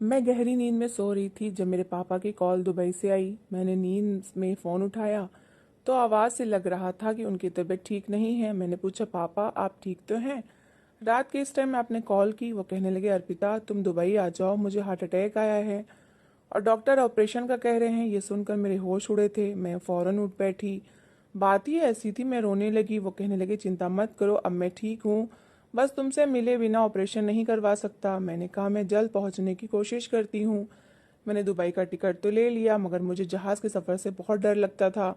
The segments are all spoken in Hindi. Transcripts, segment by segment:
मैं गहरी नींद में सो रही थी जब मेरे पापा की कॉल दुबई से आई। मैंने नींद में फ़ोन उठाया तो आवाज़ से लग रहा था कि उनकी तबीयत ठीक नहीं है। मैंने पूछा, पापा आप ठीक तो हैं? रात के इस टाइम आपने कॉल की। वो कहने लगे, अर्पिता तुम दुबई आ जाओ, मुझे हार्ट अटैक आया है और डॉक्टर ऑपरेशन का कह रहे हैं। ये सुनकर मेरे होश उड़े थे। मैं फ़ौरन उठ बैठी। बात ही ऐसी थी, मैं रोने लगी। वो कहने लगे, चिंता मत करो, अब मैं ठीक हूँ, बस तुमसे मिले बिना ऑपरेशन नहीं करवा सकता। मैंने कहा, मैं जल्द पहुँचने की कोशिश करती हूँ। मैंने दुबई का टिकट तो ले लिया मगर मुझे जहाज़ के सफ़र से बहुत डर लगता था।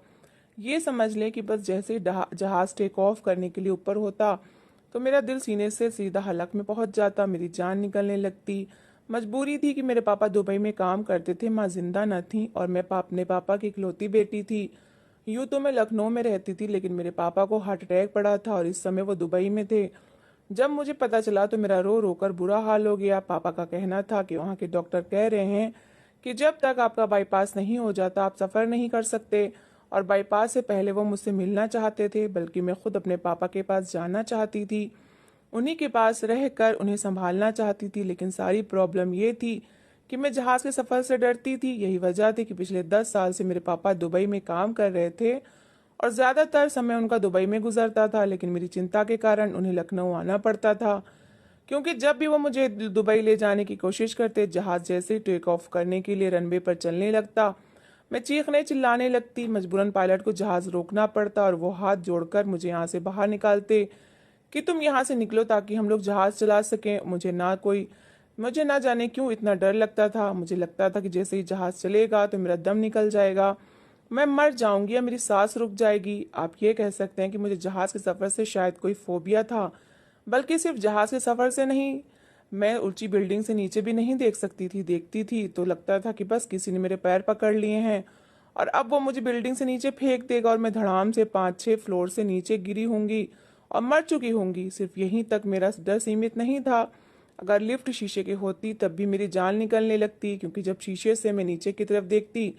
ये समझ लें कि बस जैसे ही जहाज़ टेक ऑफ करने के लिए ऊपर होता तो मेरा दिल सीने से सीधा हलक में पहुंच जाता, मेरी जान निकलने लगती। मजबूरी थी कि मेरे पापा दुबई में काम करते थे, माँ जिंदा न थी और मैं अपने पापा की इकलौती बेटी थी। यूँ तो मैं लखनऊ में रहती थी लेकिन मेरे पापा को हार्ट अटैक पड़ा था और इस समय वो दुबई में थे। जब मुझे पता चला तो मेरा रो रो कर बुरा हाल हो गया। पापा का कहना था कि वहाँ के डॉक्टर कह रहे हैं कि जब तक आपका बाईपास नहीं हो जाता आप सफ़र नहीं कर सकते, और बाईपास से पहले वो मुझसे मिलना चाहते थे, बल्कि मैं खुद अपने पापा के पास जाना चाहती थी, उन्हीं के पास रहकर उन्हें संभालना चाहती थी। लेकिन सारी प्रॉब्लम ये थी कि मैं जहाज़ के सफ़र से डरती थी। यही वजह थी कि पिछले 10 साल से मेरे पापा दुबई में काम कर रहे थे और ज़्यादातर समय उनका दुबई में गुजरता था, लेकिन मेरी चिंता के कारण उन्हें लखनऊ आना पड़ता था, क्योंकि जब भी वो मुझे दुबई ले जाने की कोशिश करते, जहाज़ जैसे ही टेक ऑफ करने के लिए रनवे पर चलने लगता, मैं चीखने चिल्लाने लगती। मजबूरन पायलट को जहाज़ रोकना पड़ता और वो हाथ जोड़कर मुझे यहाँ से बाहर निकालते कि तुम यहाँ से निकलो ताकि हम लोग जहाज़ चला सकें। मुझे ना जाने क्यों इतना डर लगता था। मुझे लगता था कि जैसे ही जहाज़ चलेगा तो मेरा दम निकल जाएगा, मैं मर जाऊंगी या मेरी सांस रुक जाएगी। आप ये कह सकते हैं कि मुझे जहाज़ के सफ़र से शायद कोई फोबिया था, बल्कि सिर्फ जहाज़ के सफ़र से नहीं, मैं ऊंची बिल्डिंग से नीचे भी नहीं देख सकती थी। देखती थी तो लगता था कि बस किसी ने मेरे पैर पकड़ लिए हैं और अब वो मुझे बिल्डिंग से नीचे फेंक देगा और मैं धड़ाम से 5-6 फ्लोर से नीचे गिरी होंगी और मर चुकी होंगी। सिर्फ यहीं तक मेरा डर सीमित नहीं था, अगर लिफ्ट शीशे की होती तब भी मेरी जान निकलने लगती, क्योंकि जब शीशे से मैं नीचे की तरफ देखती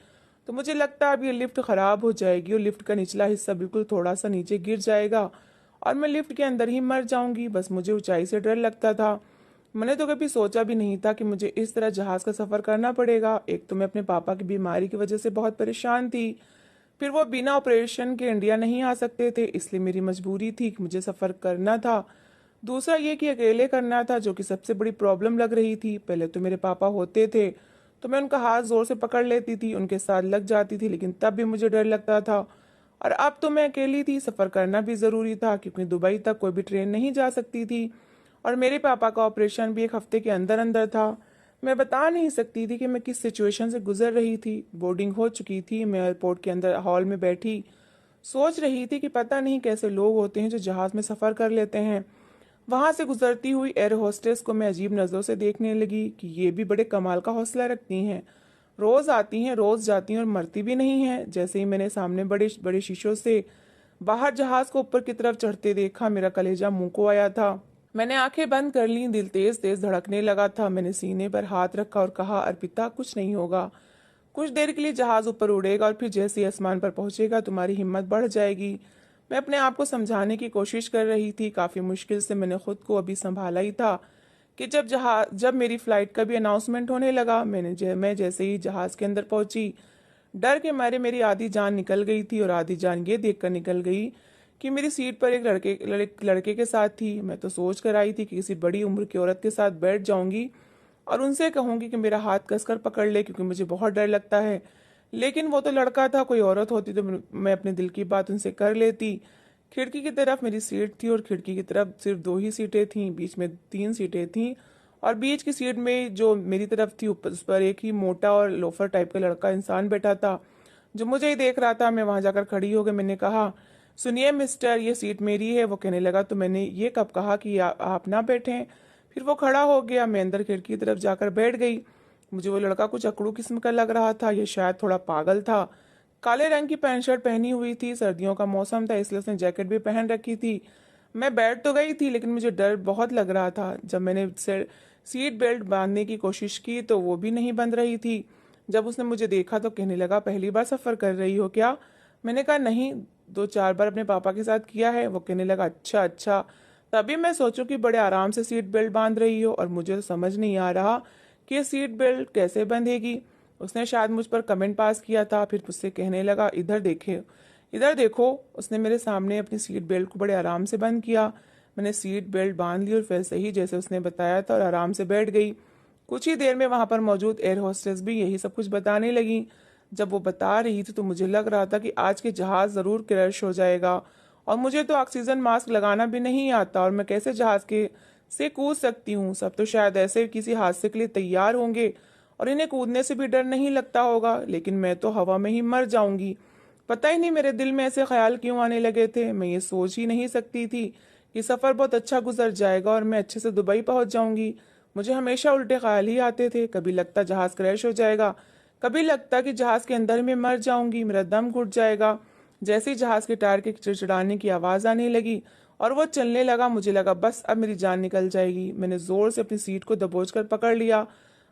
तो मुझे लगता अब ये लिफ्ट खराब हो जाएगी और लिफ्ट का निचला हिस्सा बिल्कुल थोड़ा सा नीचे गिर जाएगा और मैं लिफ्ट के अंदर ही मर जाऊंगी। बस मुझे ऊंचाई से डर लगता था। मैंने तो कभी सोचा भी नहीं था कि मुझे इस तरह जहाज का सफर करना पड़ेगा। एक तो मैं अपने पापा की बीमारी की वजह से बहुत परेशान थी, फिर वो बिना ऑपरेशन के इंडिया नहीं आ सकते थे, इसलिए मेरी मजबूरी थी कि मुझे सफर करना था। दूसरा ये कि अकेले करना था, जो कि सबसे बड़ी प्रॉब्लम लग रही थी। पहले तो मेरे पापा होते थे तो मैं उनका हाथ जोर से पकड़ लेती थी, उनके साथ लग जाती थी, लेकिन तब भी मुझे डर लगता था। और अब तो मैं अकेली थी, सफर करना भी जरूरी था क्योंकि दुबई तक कोई भी ट्रेन नहीं जा सकती थी और मेरे पापा का ऑपरेशन भी एक हफ्ते के अंदर अंदर था। मैं बता नहीं सकती थी कि मैं किस सिचुएशन से गुजर रही थी। बोर्डिंग हो चुकी थी, मैं एयरपोर्ट के अंदर हॉल में बैठी सोच रही थी कि पता नहीं कैसे लोग होते हैं जो जहाज में सफर कर लेते हैं। वहां से गुजरती हुई एयर होस्टेस को मैं अजीब नजरों से देखने लगी कि ये भी बड़े कमाल का हौसला रखती हैं, रोज आती हैं रोज जाती हैं और मरती भी नहीं है। जैसे ही मैंने सामने बड़े बड़े शीशों से बाहर जहाज को ऊपर की तरफ चढ़ते देखा, मेरा कलेजा मुंह को आया था। मैंने आंखें बंद कर ली, दिल तेज तेज धड़कने लगा था। मैंने सीने पर हाथ रखा और कहा, अर्पिता कुछ नहीं होगा, कुछ देर के लिए जहाज ऊपर उड़ेगा और फिर जैसे ही आसमान पर पहुंचेगा तुम्हारी हिम्मत बढ़ जाएगी। मैं अपने आप को समझाने की कोशिश कर रही थी। काफी मुश्किल से मैंने खुद को अभी संभाला ही था कि जब मेरी फ्लाइट का भी अनाउंसमेंट होने लगा। मैं जैसे ही जहाज के अंदर पहुंची, डर के मारे मेरी आधी जान निकल गई थी और आधी जान ये देखकर निकल गई कि मेरी सीट पर एक लड़के के साथ थी। मैं तो सोच कर आई थी कि किसी बड़ी उम्र की औरत के साथ बैठ जाऊंगी और उनसे कहूंगी कि मेरा हाथ कसकर पकड़ ले, क्योंकि मुझे बहुत डर लगता है। लेकिन वो तो लड़का था, कोई औरत होती तो मैं अपने दिल की बात उनसे कर लेती। खिड़की की तरफ मेरी सीट थी और खिड़की की तरफ सिर्फ 2 ही सीटें थीं, बीच में 3 सीटें थीं और बीच की सीट में जो मेरी तरफ थी ऊपर उस पर एक ही मोटा और लोफर टाइप का लड़का इंसान बैठा था जो मुझे ही देख रहा था। मैं वहां जाकर खड़ी हो गई। मैंने कहा, सुनिए मिस्टर, ये सीट मेरी है। वो कहने लगा, तो मैंने ये कब कहा कि आप ना बैठें। फिर वो खड़ा हो गया, मैं अंदर खिड़की की तरफ जाकर बैठ गई। मुझे वो लड़का कुछ अकड़ू किस्म का लग रहा था, ये शायद थोड़ा पागल था। काले रंग की पैंट शर्ट पहनी हुई थी, सर्दियों का मौसम था इसलिए उसने जैकेट भी पहन रखी थी। मैं बैठ तो गई थी लेकिन मुझे डर बहुत लग रहा था। जब मैंने सीट बेल्ट बांधने की कोशिश की तो वो भी नहीं बंध रही थी। जब उसने मुझे देखा तो कहने लगा, पहली बार सफर कर रही हो क्या? मैंने कहा, नहीं, 2-4 बार अपने पापा के साथ किया है। वो कहने लगा, अच्छा अच्छा। तभी मैं सोचूं कि बड़े आराम से सीट बेल्ट बांध रही हो और मुझे तो समझ नहीं आ रहा कि ये सीट बेल्ट कैसे बंधेगी। उसने शायद मुझ पर कमेंट पास किया था, फिर मुझसे कहने लगा, इधर देखो। उसने मेरे सामने अपनी सीट बेल्ट को बड़े आराम से बंद किया। मैंने सीट बेल्ट बांध ली और वैसे ही जैसे उसने बताया था और आराम से बैठ गई। कुछ ही देर में वहां पर मौजूद एयर होस्टेस भी यही सब कुछ बताने लगी। जब वो बता रही थी तो मुझे लग रहा था कि आज के जहाज जरूर क्रैश हो जाएगा, और मुझे तो ऑक्सीजन मास्क लगाना भी नहीं आता, और मैं कैसे जहाज के से कूद सकती हूँ। सब तो शायद ऐसे किसी हादसे के लिए तैयार होंगे और इन्हें कूदने से भी डर नहीं लगता होगा, लेकिन मैं तो हवा में ही मर जाऊंगी। पता ही नहीं मेरे दिल में ऐसे ख्याल क्यों आने लगे थे। मैं ये सोच ही नहीं सकती थी कि सफर बहुत अच्छा गुजर जाएगा और मैं अच्छे से दुबई पहुंच जाऊंगी। मुझे हमेशा उल्टे ख्याल ही आते थे। कभी लगता जहाज क्रैश हो जाएगा, कभी लगता कि जहाज के अंदर में मर जाऊंगी, मेरा दम घुट जाएगा। जैसे ही जहाज के टायर के चिड़चिड़ाने की आवाज आने लगी और वो चलने लगा, मुझे लगा बस अब मेरी जान निकल जाएगी। मैंने जोर से अपनी सीट को दबोच कर पकड़ लिया,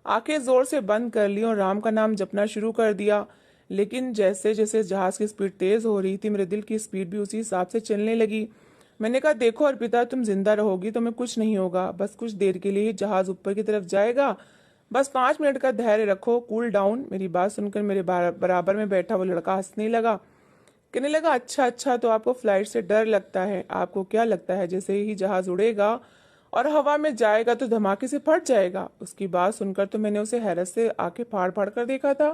आंखें जोर से बंद कर ली और राम का नाम जपना शुरू कर दिया। लेकिन जैसे जैसे जहाज की स्पीड तेज हो रही थी, मेरे दिल की स्पीड भी उसी हिसाब से चलने लगी। मैंने कहा, देखो अर्पिता, तुम जिंदा रहोगी तो मैं कुछ नहीं होगा। बस कुछ देर के लिए ही जहाज ऊपर की तरफ जाएगा। बस 5 मिनट का धैर्य रखो, कूल डाउन। मेरी बात सुनकर मेरे बराबर में बैठा वो लड़का हंसने लगा। कहने लगा, अच्छा अच्छा, तो आपको फ्लाइट से डर लगता है। आपको क्या लगता है जैसे ही जहाज उड़ेगा और हवा में जाएगा तो धमाके से फट जाएगा? उसकी बात सुनकर तो मैंने उसे हैरत से आंखें फाड़ फाड़ कर देखा था।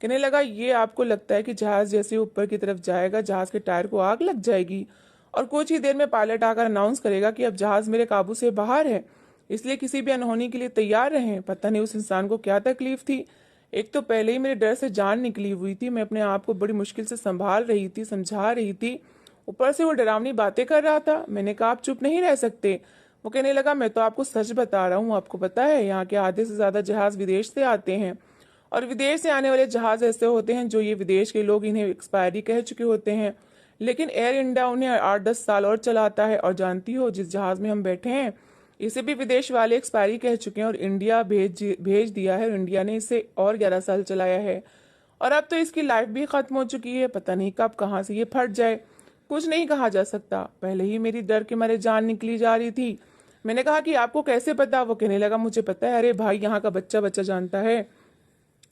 कहने लगा, ये आपको लगता है कि जहाज जैसे ऊपर की तरफ जाएगा जहाज के टायर को आग लग जाएगी और कुछ ही देर में पायलट आकर अनाउंस करेगा कि अब जहाज मेरे काबू से बाहर है, इसलिए किसी भी अनहोनी के लिए तैयार रहें। पता नहीं उस इंसान को क्या तकलीफ थी। एक तो पहले ही मेरे डर से जान निकली हुई थी, मैं अपने आप को बड़ी मुश्किल से संभाल रही थी, समझा रही थी, ऊपर से वो डरावनी बातें कर रहा था। मैंने कहा, आप चुप नहीं रह सकते। वो कहने लगा, मैं तो आपको सच बता रहा हूँ। आपको पता है यहाँ के आधे से ज्यादा जहाज विदेश से आते हैं, और विदेश से आने वाले जहाज ऐसे होते हैं जो ये विदेश के लोग इन्हें एक्सपायरी कह चुके होते हैं, लेकिन एयर इंडिया उन्हें 8-10 साल और चलाता है। और जानती हो, जिस जहाज में हम बैठे हैं इसे भी विदेश वाले एक्सपायरी कह चुके हैं और इंडिया भेज दिया है, और इंडिया ने इसे और 11 साल चलाया है, और अब तो इसकी लाइफ भी खत्म हो चुकी है। पता नहीं कब कहाँ से ये फट जाए, कुछ नहीं कहा जा सकता। पहले ही मेरी डर के मारे जान निकली जा रही थी। मैंने कहा कि आपको कैसे पता? वो कहने लगा, मुझे पता है। अरे भाई, यहाँ का बच्चा बच्चा जानता है।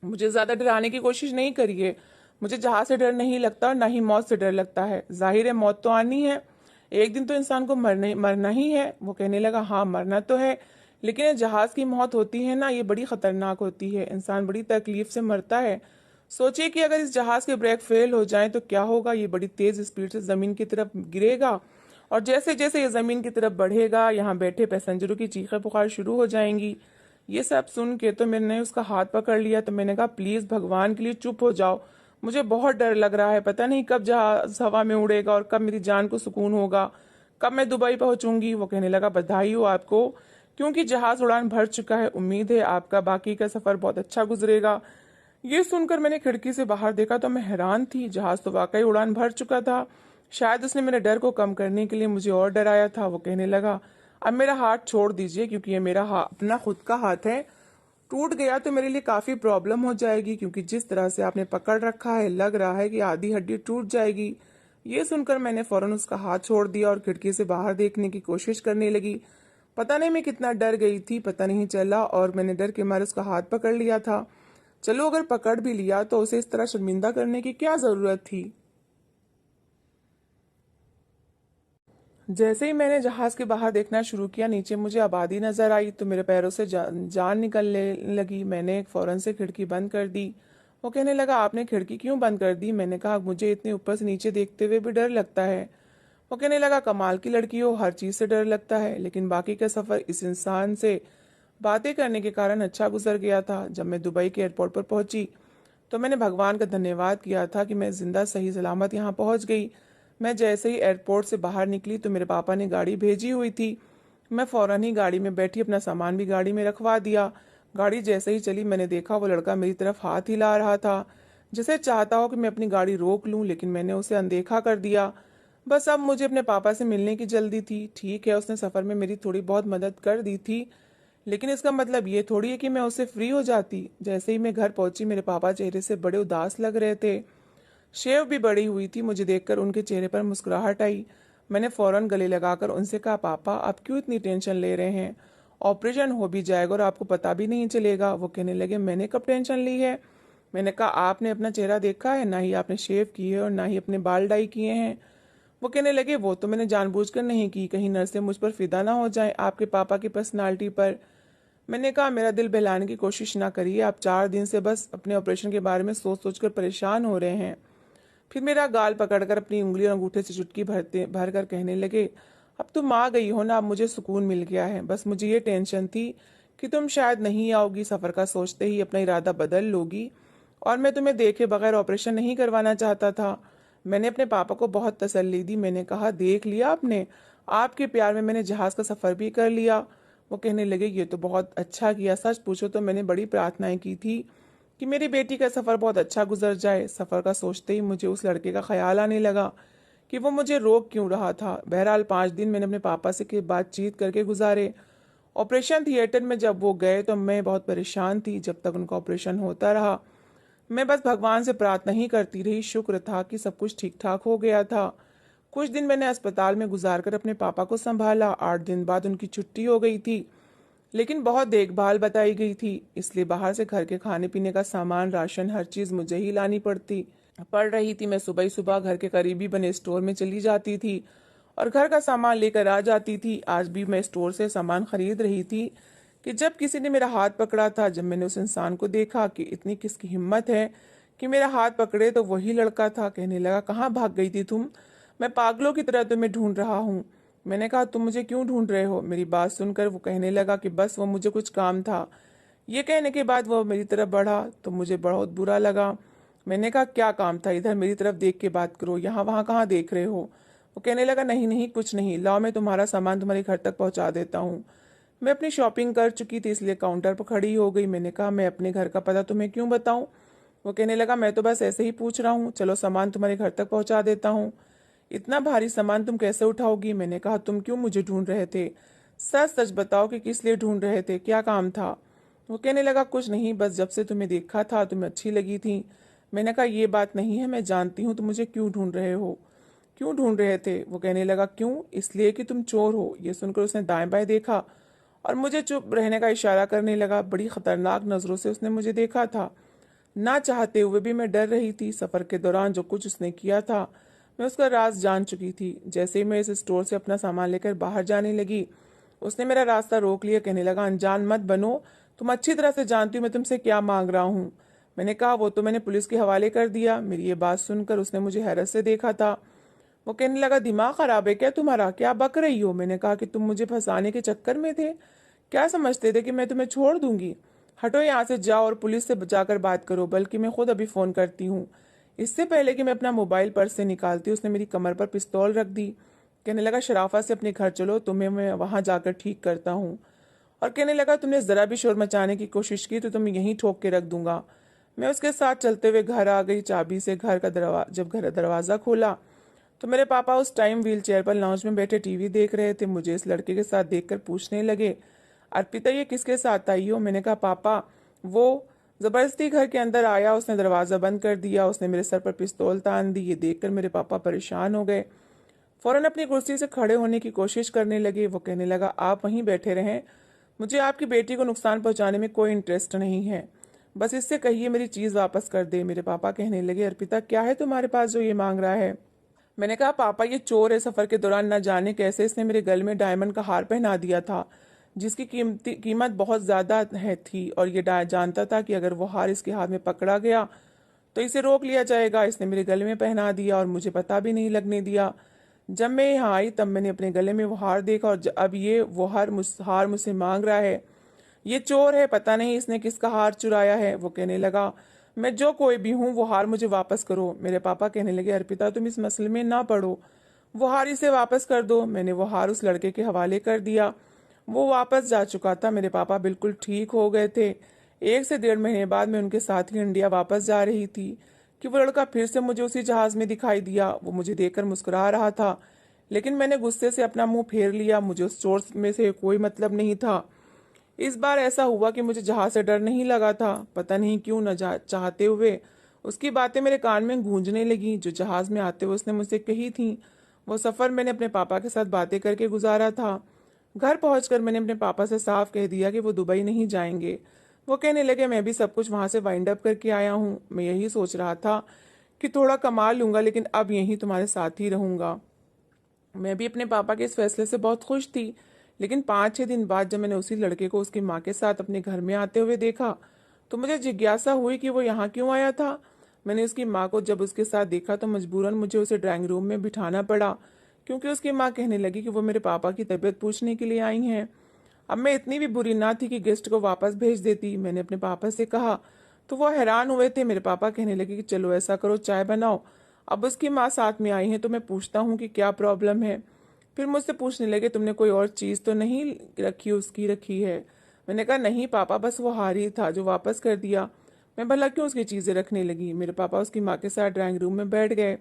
मुझे ज्यादा डराने की कोशिश नहीं करिए। मुझे जहाज से डर नहीं लगता और ना ही मौत से डर लगता है। जाहिर है मौत तो आनी है, एक दिन तो इंसान को मरना ही है। वो कहने लगा, हाँ मरना तो है, लेकिन ये जहाज की मौत होती है ना, ये बड़ी खतरनाक होती है। इंसान बड़ी तकलीफ से मरता है। सोचिए कि अगर इस जहाज के ब्रेक फेल हो जाएं तो क्या होगा। ये बड़ी तेज स्पीड से जमीन की तरफ गिरेगा, और जैसे जैसे ये जमीन की तरफ बढ़ेगा, यहाँ बैठे पैसेंजरों की चीखें पुकार शुरू हो जाएंगी। ये सब सुन के तो मैंने उसका हाथ पकड़ लिया। तो मैंने कहा, प्लीज भगवान के लिए चुप हो जाओ, मुझे बहुत डर लग रहा है। पता नहीं कब जहाज हवा में उड़ेगा और कब मेरी जान को सुकून होगा, कब मैं दुबई पहुंचूंगी। वो कहने लगा, बधाई हो आपको, क्योंकि जहाज उड़ान भर चुका है। उम्मीद है आपका बाकी का सफर बहुत अच्छा गुजरेगा। ये सुनकर मैंने खिड़की से बाहर देखा तो मैं हैरान थी। जहाज तो वाकई उड़ान भर चुका था। शायद उसने मेरे डर को कम करने के लिए मुझे और डराया था। वो कहने लगा, अब मेरा हाथ छोड़ दीजिए, क्योंकि ये मेरा अपना खुद का हाथ है। टूट गया तो मेरे लिए काफी प्रॉब्लम हो जाएगी, क्योंकि जिस तरह से आपने पकड़ रखा है लग रहा है कि आधी हड्डी टूट जाएगी। ये सुनकर मैंने फौरन उसका हाथ छोड़ दिया और खिड़की से बाहर देखने की कोशिश करने लगी। पता नहीं मैं कितना डर गई थी, पता नहीं चला, और मैंने डर के मारे उसका हाथ पकड़ लिया था। चलो, अगर पकड़ भी लिया तो उसे इस तरह शर्मिंदा करने की क्या जरूरत थी। जैसे ही मैंने जहाज के बाहर देखना शुरू किया, नीचे मुझे आबादी नजर आई तो मेरे पैरों से जान निकलने लगी। मैंने फौरन से खिड़की बंद कर दी। वो कहने लगा, आपने खिड़की क्यों बंद कर दी? मैंने कहा, मुझे इतने ऊपर से नीचे देखते हुए भी डर लगता है। वो कहने लगा, कमाल की लड़की हो, हर चीज से डर लगता है। लेकिन बाकी का सफर इस इंसान से बातें करने के कारण अच्छा गुजर गया था। जब मैं दुबई के एयरपोर्ट पर पहुंची तो मैंने भगवान का धन्यवाद किया था कि मैं जिंदा सही सलामत यहाँ पहुंच गई। मैं जैसे ही एयरपोर्ट से बाहर निकली तो मेरे पापा ने गाड़ी भेजी हुई थी। मैं फौरन ही गाड़ी में बैठी, अपना सामान भी गाड़ी में रखवा दिया। गाड़ी जैसे ही चली, मैंने देखा वो लड़का मेरी तरफ हाथ हिला रहा था, जैसे चाहता हो कि मैं अपनी गाड़ी रोक लूं, लेकिन मैंने उसे अनदेखा कर दिया। बस अब मुझे अपने पापा से मिलने की जल्दी थी। ठीक है, उसने सफर में मेरी थोड़ी बहुत मदद कर दी थी, लेकिन इसका मतलब ये थोड़ी है कि मैं उससे फ्री हो जाती। जैसे ही मैं घर पहुंची, मेरे पापा चेहरे से बड़े उदास लग रहे थे। शेव भी बड़ी हुई थी। मुझे देखकर उनके चेहरे पर मुस्कुराहट आई। मैंने फौरन गले लगाकर उनसे कहा, पापा आप क्यों इतनी टेंशन ले रहे हैं, ऑपरेशन हो भी जाएगा और आपको पता भी नहीं चलेगा। वो कहने लगे मैंने कब टेंशन ली है। मैंने कहा आपने अपना चेहरा देखा है, ना ही आपने शेव की है और ना ही अपने बाल डाई किए हैं। वो कहने लगे वो तो मैंने जानबूझकर नहीं की, कहीं नर्सें मुझ पर फिदा ना हो जाए आपके पापा की पर्सनालिटी पर। मैंने कहा मेरा दिल बहलाने की कोशिश ना करिए, आप 4 दिन से बस अपने ऑपरेशन के बारे में सोच सोच कर परेशान हो रहे हैं। फिर मेरा गाल पकड़कर अपनी उंगली और अंगूठे से चुटकी भर कर कहने लगे अब तुम आ गई हो ना, अब मुझे सुकून मिल गया है। बस मुझे ये टेंशन थी कि तुम शायद नहीं आओगी, सफ़र का सोचते ही अपना इरादा बदल लोगी, और मैं तुम्हें देखे बगैर ऑपरेशन नहीं करवाना चाहता था। मैंने अपने पापा को बहुत तसल्ली दी। मैंने कहा देख लिया आपने, आपके प्यार में मैंने जहाज़ का सफ़र भी कर लिया। वो कहने लगे ये तो बहुत अच्छा किया, सच पूछो तो मैंने बड़ी प्रार्थनाएं की थी कि मेरी बेटी का सफ़र बहुत अच्छा गुजर जाए। सफ़र का सोचते ही मुझे उस लड़के का ख्याल आने लगा कि वो मुझे रोक क्यों रहा था। बहरहाल 5 दिन मैंने अपने पापा से के बातचीत करके गुजारे। ऑपरेशन थिएटर में जब वो गए तो मैं बहुत परेशान थी। जब तक उनका ऑपरेशन होता रहा मैं बस भगवान से प्रार्थना ही करती रही। शुक्र था कि सब कुछ ठीक ठाक हो गया था। कुछ दिन मैंने अस्पताल में गुजार कर अपने पापा को संभाला। 8 दिन बाद उनकी छुट्टी हो गई थी, लेकिन बहुत देखभाल बताई गई थी, इसलिए बाहर से घर के खाने पीने का सामान, राशन, हर चीज़ मुझे ही लानी पड़ रही थी। मैं सुबह ही सुबह घर के करीबी बने स्टोर में चली जाती थी और घर का सामान लेकर आ जाती थी। आज भी मैं स्टोर से सामान खरीद रही थी कि जब किसी ने मेरा हाथ पकड़ा था। जब मैंने उस इंसान को देखा कि इतनी किसकी हिम्मत है कि मेरा हाथ पकड़े, तो वही लड़का था। कहने लगा कहाँ भाग गई थी तुम, मैं पागलों की तरह तुम्हें ढूंढ रहा हूँ। मैंने कहा तुम मुझे क्यों ढूंढ रहे हो। मेरी बात सुनकर वो कहने लगा कि बस वो मुझे कुछ काम था। ये कहने के बाद वो मेरी तरफ बढ़ा तो मुझे बहुत बुरा लगा। मैंने कहा क्या काम था, इधर मेरी तरफ देख के बात करो, यहाँ वहाँ कहाँ देख रहे हो। वो कहने लगा नहीं नहीं कुछ नहीं, लाओ मैं तुम्हारा सामान तुम्हारे घर तक पहुँचा देता हूँ। मैं अपनी शॉपिंग कर चुकी थी इसलिए काउंटर पर खड़ी हो गई। मैंने कहा मैं अपने घर का पता तुम्हें क्यों बताऊँ। वो कहने लगा मैं तो बस ऐसे ही पूछ रहा हूँ, चलो सामान तुम्हारे घर तक पहुँचा देता हूँ। इतना भारी सामान तुम कैसे उठाओगी। मैंने कहा तुम क्यों मुझे ढूंढ रहे थे, सच सच बताओ कि किस लिए ढूंढ रहे थे, क्या काम था। वो कहने लगा कुछ नहीं, बस जब से तुम्हें देखा था तुम्हें अच्छी लगी थी। मैंने कहा ये बात नहीं है, मैं जानती हूँ तुम मुझे क्यों ढूंढ रहे हो। क्यों ढूंढ रहे थे। वो कहने लगा क्यों, इसलिए कि तुम चोर हो। ये सुनकर उसने दाएं बाएं देखा और मुझे चुप रहने का इशारा करने लगा। बड़ी खतरनाक नजरों से उसने मुझे देखा था। ना चाहते हुए भी मैं डर रही थी। सफर के दौरान जो कुछ उसने किया था मैं उसका राज जान चुकी थी। जैसे ही मैं इस स्टोर से अपना सामान लेकर बाहर जाने लगी उसने मेरा रास्ता रोक लिया। कहने लगा अनजान मत बनो, तुम अच्छी तरह से जानती हो मैं तुमसे क्या मांग रहा हूँ। मैंने कहा वो तो मैंने पुलिस के हवाले कर दिया। मेरी ये बात सुनकर उसने मुझे हैरत से देखा था। वो कहने लगा दिमाग खराब है क्या तुम्हारा, क्या बक रही हो। मैंने कहा कि तुम मुझे फंसाने के चक्कर में थे, क्या समझते थे कि मैं तुम्हें छोड़ दूंगी। हटो यहाँ से, जाओ और पुलिस से जाकर बात करो, बल्कि मैं खुद अभी फ़ोन करती हूँ। इससे पहले कि मैं अपना मोबाइल पर्स से निकालती उसने मेरी कमर पर पिस्तौल रख दी। कहने लगा शराफत से अपने घर चलो, तुम्हें मैं वहाँ जाकर ठीक करता हूँ। और कहने लगा तुमने ज़रा भी शोर मचाने की कोशिश की तो तुम यहीं ठोक के रख दूंगा। मैं उसके साथ चलते हुए घर आ गई। चाबी से जब घर दरवाज़ा खोला तो मेरे पापा उस टाइम व्हील चेयर पर लाउंज में बैठे टीवी देख रहे थे। मुझे इस लड़के के साथ देखकर पूछने लगे अर्पिता ये किसके साथ आई हो। मैंने कहा पापा वो जबरदस्ती घर के अंदर आया, उसने दरवाज़ा बंद कर दिया, उसने मेरे सर पर पिस्तौल तान दी। ये देखकर मेरे पापा परेशान हो गए, फौरन अपनी कुर्सी से खड़े होने की कोशिश करने लगे। वो कहने लगा आप वहीं बैठे रहें, मुझे आपकी बेटी को नुकसान पहुंचाने में कोई इंटरेस्ट नहीं है, बस इससे कहिए मेरी चीज़ वापस कर दे। मेरे पापा कहने लगे अर्पिता क्या है तुम्हारे पास जो ये मांग रहा है। मैंने कहा पापा ये चोर है, सफ़र के दौरान न जाने कैसे इसने मेरे गले में डायमंड का हार पहना दिया था जिसकी कीमत बहुत ज़्यादा है थी, और ये जानता था कि अगर वो हार इसके हाथ में पकड़ा गया तो इसे रोक लिया जाएगा। इसने मेरे गले में पहना दिया और मुझे पता भी नहीं लगने दिया। जब मैं यहाँ आई तब मैंने अपने गले में वो हार देखा और अब ये वो हार मुझसे मांग रहा है। ये चोर है, पता नहीं इसने किसका हार चुराया है। वो कहने लगा मैं जो कोई भी हूँ वो हार मुझे वापस करो। मेरे पापा कहने लगे अर्पिता तुम इस मसले में ना पड़ो, वो हार इसे वापस कर दो। मैंने वो हार उस लड़के के हवाले कर दिया। वो वापस जा चुका था। मेरे पापा बिल्कुल ठीक हो गए थे। 1 से 1.5 महीने बाद मैं उनके साथ ही इंडिया वापस जा रही थी कि वो लड़का फिर से मुझे उसी जहाज में दिखाई दिया। वो मुझे देखकर मुस्कुरा रहा था, लेकिन मैंने गुस्से से अपना मुंह फेर लिया। मुझे उस चोर में से कोई मतलब नहीं था। इस बार ऐसा हुआ कि मुझे जहाज से डर नहीं लगा था। पता नहीं क्यों न चाहते हुए उसकी बातें मेरे कान में गूंजने लगी जो जहाज में आते हुए उसने मुझसे कही थी। वो सफ़र मैंने अपने पापा के साथ बातें करके गुजारा था। घर पहुंचकर मैंने अपने पापा से साफ कह दिया कि वो दुबई नहीं जाएंगे। वो कहने लगे मैं भी सब कुछ वहां से वाइंड अप करके आया हूँ। मैं यही सोच रहा था कि थोड़ा कमा लूंगा, लेकिन अब यहीं तुम्हारे साथ ही रहूंगा। मैं भी अपने पापा के इस फैसले से बहुत खुश थी। लेकिन 5-6 दिन बाद जब मैंने उसी लड़के को उसकी माँ के साथ अपने घर में आते हुए देखा तो मुझे जिज्ञासा हुई कि वो यहाँ क्यों आया था। मैंने उसकी माँ को जब उसके साथ देखा तो मजबूरन मुझे उसे ड्राइंग रूम में बिठाना पड़ा, क्योंकि उसकी माँ कहने लगी कि वो मेरे पापा की तबीयत पूछने के लिए आई हैं। अब मैं इतनी भी बुरी ना थी कि गेस्ट को वापस भेज देती। मैंने अपने पापा से कहा तो वो हैरान हुए थे। मेरे पापा कहने लगे कि चलो ऐसा करो, चाय बनाओ। अब उसकी माँ साथ में आई है तो मैं पूछता हूँ कि क्या प्रॉब्लम है। फिर मुझसे पूछने लगे तुमने कोई और चीज़ तो नहीं रखी, उसकी रखी है। मैंने कहा नहीं पापा, बस वो हार ही था जो वापस कर दिया। मैं भला क्यों उसकी चीज़ें रखने लगी। मेरे पापा उसकी माँ के साथ ड्राइंग रूम में बैठ गए।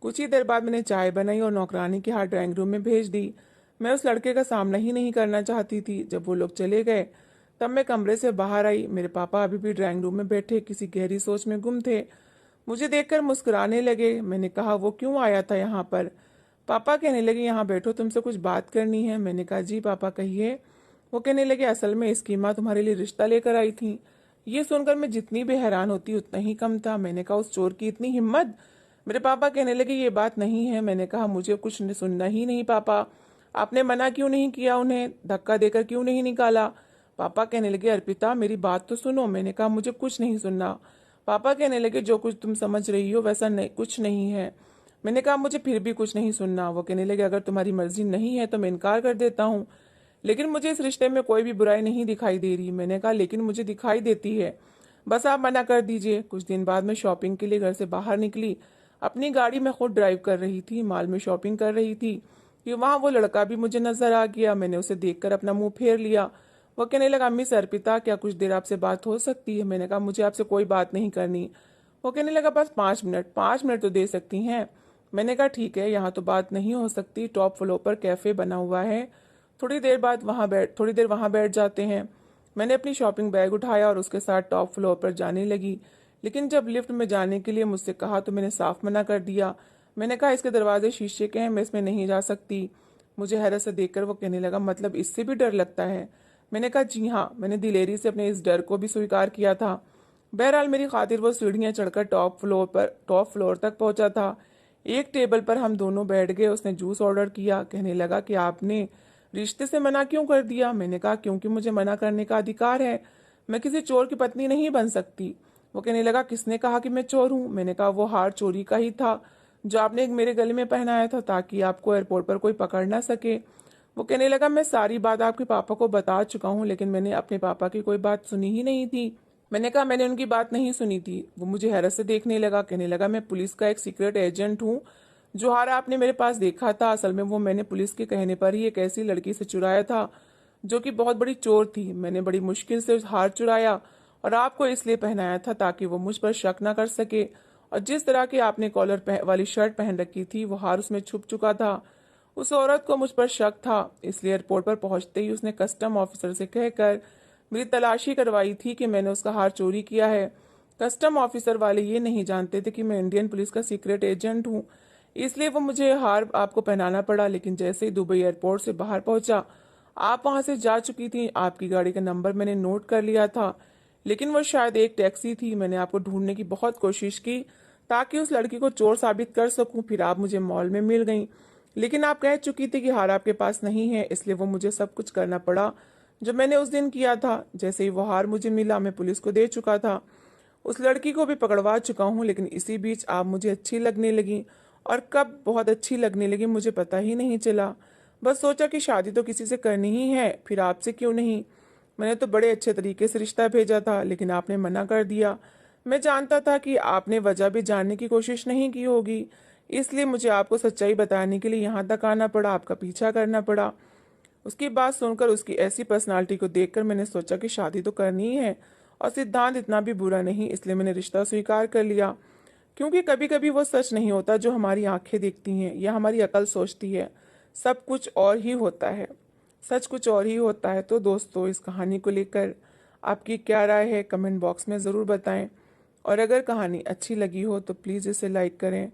कुछ ही देर बाद मैंने चाय बनाई और नौकरानी के हाथ ड्राइंग रूम में भेज दी। मैं उस लड़के का सामना ही नहीं करना चाहती थी। जब वो लोग चले गए तब मैं कमरे से बाहर आई। मेरे पापा अभी भी ड्राइंग रूम में बैठे किसी गहरी सोच में गुम थे। मुझे देखकर मुस्कुराने लगे। मैंने कहा वो क्यों आया था यहाँ पर। पापा कहने लगे यहाँ बैठो, तुमसे कुछ बात करनी है। मैंने कहा जी पापा कहिए। वो कहने लगे असल में इसकी माँ तुम्हारे लिए रिश्ता लेकर आई थी। ये सुनकर मैं जितनी भी हैरान होती उतना ही कम था। मैंने कहा उस चोर की इतनी हिम्मत। मेरे पापा कहने लगे ये बात नहीं है। मैंने कहा मुझे कुछ सुनना ही नहीं पापा। आपने मना क्यों नहीं किया, उन्हें धक्का देकर क्यों नहीं निकाला। पापा कहने लगे अर्पिता मेरी बात तो सुनो। मैंने कहा मुझे कुछ नहीं सुनना। पापा कहने लगे जो कुछ तुम समझ रही हो वैसा नहीं, कुछ नहीं है। मैंने कहा मुझे फिर भी कुछ नहीं सुनना। वो कहने लगे अगर तुम्हारी मर्जी नहीं है तो मैं इनकार कर देता हूँ, लेकिन मुझे इस रिश्ते में कोई भी बुराई नहीं दिखाई दे रही। मैंने कहा लेकिन मुझे दिखाई देती है, बस आप मना कर दीजिए। कुछ दिन बाद मैं शॉपिंग के लिए घर से बाहर निकली। अपनी गाड़ी में खुद ड्राइव कर रही थी, मॉल में शॉपिंग कर रही थी कि वहां वो लड़का भी मुझे नजर आ गया। मैंने उसे देखकर अपना मुंह फेर लिया। वो कहने लगा मिस अर्पिता क्या कुछ देर आपसे बात हो सकती है। मैंने कहा मुझे आपसे कोई बात नहीं करनी। वो कहने लगा बस 5 मिनट। 5 मिनट तो दे सकती हैं। मैंने कहा ठीक है, यहाँ तो बात नहीं हो सकती, टॉप फ्लोर पर कैफे बना हुआ है, थोड़ी देर वहां बैठ जाते हैं। मैंने अपनी शॉपिंग बैग उठाया और उसके साथ टॉप फ्लोर पर जाने लगी। लेकिन जब लिफ्ट में जाने के लिए मुझसे कहा तो मैंने साफ मना कर दिया। मैंने कहा इसके दरवाजे शीशे के हैं, मैं इसमें नहीं जा सकती। मुझे हैरत से देखकर वो कहने लगा मतलब इससे भी डर लगता है। मैंने कहा जी हाँ। मैंने दिलेरी से अपने इस डर को भी स्वीकार किया था। बहरहाल मेरी खातिर वो सीढ़ियां चढ़कर टॉप फ्लोर तक पहुंचा था। एक टेबल पर हम दोनों बैठ गए। उसने जूस ऑर्डर किया। कहने लगा कि आपने रिश्ते से मना क्यों कर दिया। मैंने कहा क्योंकि मुझे मना करने का अधिकार है, मैं किसी चोर की पत्नी नहीं बन सकती। वो कहने लगा किसने कहा कि मैं चोर हूँ। मैंने कहा वो हार चोरी का ही था जो आपने मेरे गले में पहनाया था ताकि आपको एयरपोर्ट पर कोई पकड़ ना सके। वो कहने लगा मैं सारी बात आपके पापा को बता चुका हूँ, लेकिन मैंने अपने पापा की कोई बात सुनी ही नहीं थी। मैंने कहा मैंने उनकी बात नहीं सुनी थी। वो मुझे हैरत से देखने लगा। कहने लगा मैं पुलिस का एक सीक्रेट एजेंट हूँ। जो हार आपने मेरे पास देखा था असल में वो मैंने पुलिस के कहने पर ही एक ऐसी लड़की से चुराया था जो कि बहुत बड़ी चोर थी। मैंने बड़ी मुश्किल से उस हार चुराया और आपको इसलिए पहनाया था ताकि वो मुझ पर शक ना कर सके। और जिस तरह की आपने कॉलर वाली शर्ट पहन रखी थी वो हार उसमें छुप चुका था। उस औरत को मुझ पर शक था, इसलिए एयरपोर्ट पर पहुंचते ही उसने कस्टम ऑफिसर से कहकर मेरी तलाशी करवाई थी कि मैंने उसका हार चोरी किया है। कस्टम ऑफिसर वाले ये नहीं जानते थे कि मैं इंडियन पुलिस का सीक्रेट एजेंट हूँ, इसलिए वो मुझे हार आपको पहनाना पड़ा। लेकिन जैसे ही दुबई एयरपोर्ट से बाहर पहुंचा आप वहां से जा चुकी थी। आपकी गाड़ी का नंबर मैंने नोट कर लिया था, लेकिन वो शायद एक टैक्सी थी। मैंने आपको ढूंढने की बहुत कोशिश की ताकि उस लड़की को चोर साबित कर सकूं। फिर आप मुझे मॉल में मिल गई, लेकिन आप कह चुकी थी कि हार आपके पास नहीं है, इसलिए वो मुझे सब कुछ करना पड़ा जो मैंने उस दिन किया था। जैसे ही वो हार मुझे मिला मैं पुलिस को दे चुका था, उस लड़की को भी पकड़वा चुका हूँ। लेकिन इसी बीच आप मुझे अच्छी लगने लगी, और कब बहुत अच्छी लगने लगी मुझे पता ही नहीं चला। बस सोचा कि शादी तो किसी से करनी ही है, फिर आपसे क्यों नहीं। मैंने तो बड़े अच्छे तरीके से रिश्ता भेजा था, लेकिन आपने मना कर दिया। मैं जानता था कि आपने वजह भी जानने की कोशिश नहीं की होगी, इसलिए मुझे आपको सच्चाई बताने के लिए यहाँ तक आना पड़ा, आपका पीछा करना पड़ा। उसकी बात सुनकर, उसकी ऐसी पर्सनालिटी को देखकर मैंने सोचा कि शादी तो करनी ही है, और सिद्धांत इतना भी बुरा नहीं, इसलिए मैंने रिश्ता स्वीकार कर लिया। क्योंकि कभी कभी वो सच नहीं होता जो हमारी आंखें देखती हैं या हमारी अकल सोचती है। सब कुछ और ही होता है, सच कुछ और ही होता है। तो दोस्तों, इस कहानी को लेकर आपकी क्या राय है कमेंट बॉक्स में ज़रूर बताएं, और अगर कहानी अच्छी लगी हो तो प्लीज़ इसे लाइक करें